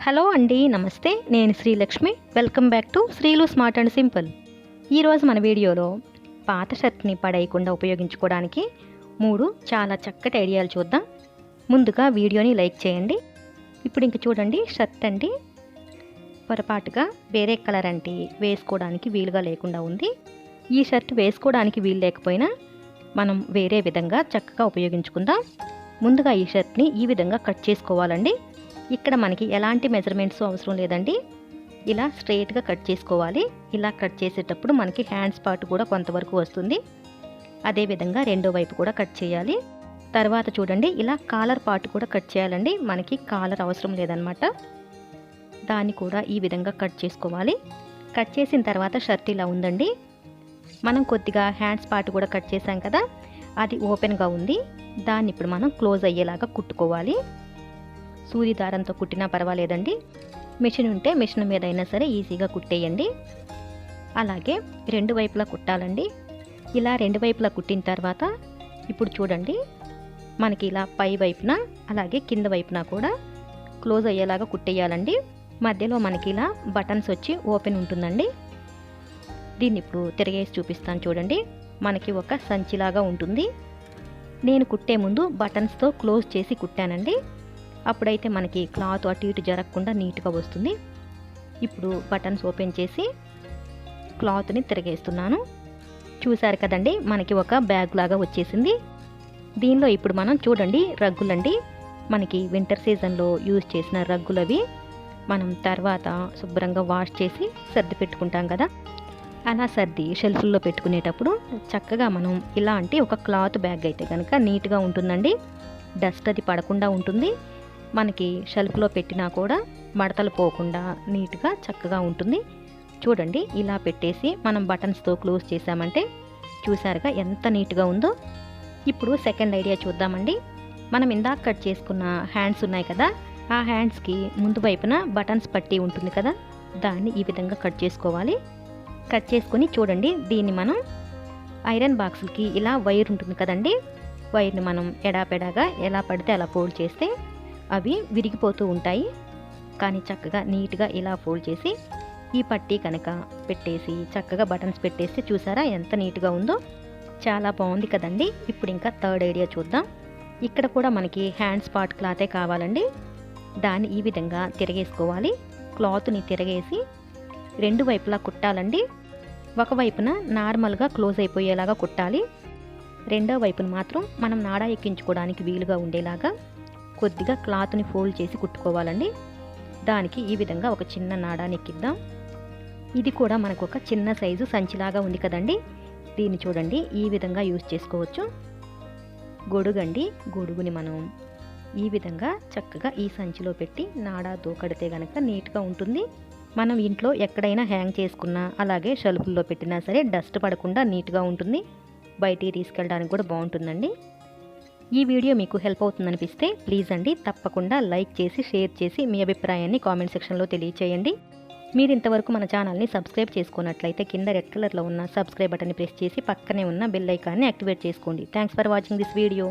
Hello అండి, నమస్తే. నేను Srilakshmi. Welcome back to Srilu smart and simple. ఈరోజు మన వీడియోలో పాత షర్ట్ని పడేయకుండా ఉపయోగించుకోవడానికి 3 చాలా చక్కటి ఐడియాలు చూద్దాం. ముందుగా వీడియోని లైక్ చేయండి. ఇప్పుడు ఇంక చూడండి, షర్ట్ అండి పొరపాటుగా వేరే కలర్ అంటే వేసుకోవడానికి వీలుగా లేకుండా ఉంది. ఈ షర్ట్ వేసుకోవడానికి వీలు లేకపోయినా మనం వేరే విధంగా చక్కగా ఉపయోగించుకుందాం. ముందుగా ఈ షర్ట్ని ఈ విధంగా కట్ చేసుకోవాలండి. ఇక్కడ మనకి ఎలాంటి మెజర్మెంట్స్ అవసరం లేదండి. ఇలా స్ట్రైట్గా కట్ చేసుకోవాలి. ఇలా కట్ చేసేటప్పుడు మనకి హ్యాండ్స్ పార్ట్ కూడా కొంతవరకు వస్తుంది. అదేవిధంగా రెండో వైపు కూడా కట్ చేయాలి. తర్వాత చూడండి, ఇలా కాలర్ పార్ట్ కూడా కట్ చేయాలండి. మనకి కాలర్ అవసరం లేదనమాట. దాన్ని కూడా ఈ విధంగా కట్ చేసుకోవాలి. కట్ చేసిన తర్వాత షర్ట్ ఇలా ఉందండి. మనం కొద్దిగా హ్యాండ్స్ పార్ట్ కూడా కట్ చేసాం కదా, అది ఓపెన్గా ఉంది. దాన్ని ఇప్పుడు మనం క్లోజ్ అయ్యేలాగా కుట్టుకోవాలి. సూది దారంతో కుట్టినా పర్వాలేదండి. మిషన్ ఉంటే మిషన్ మీద అయినా సరే ఈజీగా కుట్టేయండి. అలాగే రెండు వైపులా కుట్టాలండి. ఇలా రెండు వైపులా కుట్టిన తర్వాత ఇప్పుడు చూడండి, మనకి ఇలా పై వైపున అలాగే కింద వైపున కూడా క్లోజ్ అయ్యేలాగా కుట్టేయాలండి. మధ్యలో మనకి ఇలా బటన్స్ వచ్చి ఓపెన్ ఉంటుందండి. దీన్ని ఇప్పుడు తిరిగేసి చూపిస్తాను చూడండి. మనకి ఒక సంచిలాగా ఉంటుంది. నేను కుట్టే ముందు బటన్స్తో క్లోజ్ చేసి కుట్టానండి. అప్పుడైతే మనకి క్లాత్ అటు ఇటు జరగకుండా నీట్గా వస్తుంది. ఇప్పుడు బటన్స్ ఓపెన్ చేసి క్లాత్ని తిరగేస్తున్నాను. చూసారు కదండి, మనకి ఒక బ్యాగ్ లాగా వచ్చేసింది. దీనిలో ఇప్పుడు మనం చూడండి, రగ్గులండి. మనకి వింటర్ సీజన్లో యూజ్ చేసిన రగ్గులవి మనం తర్వాత శుభ్రంగా వాష్ చేసి సర్ది పెట్టుకుంటాం కదా. అలా సర్ది షెల్ఫ్ల్లో పెట్టుకునేటప్పుడు చక్కగా మనం ఇలాంటి ఒక క్లాత్ బ్యాగ్ అయితే కనుక నీట్గా ఉంటుందండి. డస్ట్ అది పడకుండా ఉంటుంది. మనకి షెల్ఫ్లో పెట్టినా కూడా మడతలు పోకుండా నీట్గా చక్కగా ఉంటుంది. చూడండి, ఇలా పెట్టేసి మనం బటన్స్తో క్లోజ్ చేసామంటే చూసారుగా ఎంత నీట్గా ఉందో. ఇప్పుడు సెకండ్ ఐడియా చూద్దామండి. మనం ఇందాక కట్ చేసుకున్న హ్యాండ్స్ ఉన్నాయి కదా, ఆ హ్యాండ్స్కి ముందు వైపున బటన్స్ పట్టి ఉంటుంది కదా, దాన్ని ఈ విధంగా కట్ చేసుకోవాలి. కట్ చేసుకొని చూడండి, దీన్ని మనం ఐరన్ బాక్సులకి ఇలా వైర్ ఉంటుంది కదండి, వైర్ని మనం ఎడాపెడాగా ఎలా పడితే అలా ఫోల్డ్ చేస్తే అవి విరిగిపోతూ ఉంటాయి. కానీ చక్కగా నీట్గా ఇలా ఫోల్డ్ చేసి ఈ పట్టీ కనుక పెట్టేసి చక్కగా బటన్స్ పెట్టేస్తే చూసారా ఎంత నీట్గా ఉందో. చాలా బాగుంది కదండి. ఇప్పుడు ఇంకా థర్డ్ ఐడియా చూద్దాం. ఇక్కడ కూడా మనకి హ్యాండ్స్ పార్ట్ క్లాతే కావాలండి. దాన్ని ఈ విధంగా తిరగేసుకోవాలి. క్లాత్ని తిరగేసి రెండు వైపులా కుట్టాలండి. ఒకవైపున నార్మల్గా క్లోజ్ అయిపోయేలాగా కుట్టాలి. రెండో వైపున మాత్రం మనం నాడా ఎక్కించుకోవడానికి వీలుగా ఉండేలాగా కొద్దిగా క్లాత్ని ఫోల్డ్ చేసి కుట్టుకోవాలండి. దానికి ఈ విధంగా ఒక చిన్న నాడాని ఎక్కిద్దాం. ఇది కూడా మనకు ఒక చిన్న సైజు సంచిలాగా ఉంది కదండి. దీన్ని చూడండి ఈ విధంగా యూజ్ చేసుకోవచ్చు. గొడుగండి, గొడుగుని మనం ఈ విధంగా చక్కగా ఈ సంచిలో పెట్టి నాడాతో కడితే కనుక నీట్గా ఉంటుంది. మనం ఇంట్లో ఎక్కడైనా హ్యాంగ్ చేసుకున్నా అలాగే షెల్ఫ్ల్లో పెట్టినా సరే డస్ట్ పడకుండా నీట్గా ఉంటుంది. బయటికి తీసుకెళ్ళడానికి కూడా బాగుంటుందండి. ఈ వీడియో మీకు హెల్ప్ అవుతుందనిపిస్తే ప్లీజ్ అండి తప్పకుండా లైక్ చేసి షేర్ చేసి మీ అభిప్రాయాన్ని కామెంట్ సెక్షన్లో తెలియచేయండి. మీరు ఇంతవరకు మన ఛానల్ని సబ్స్క్రైబ్ చేసుకున్నట్లయితే కింద రెడ్ కలర్లో ఉన్న సబ్స్క్రైబ్ బటన్ని ప్రెస్ చేసి పక్కనే ఉన్న బెల్ ఐకాన్ని యాక్టివేట్ చేసుకోండి. Thanks for watching this video.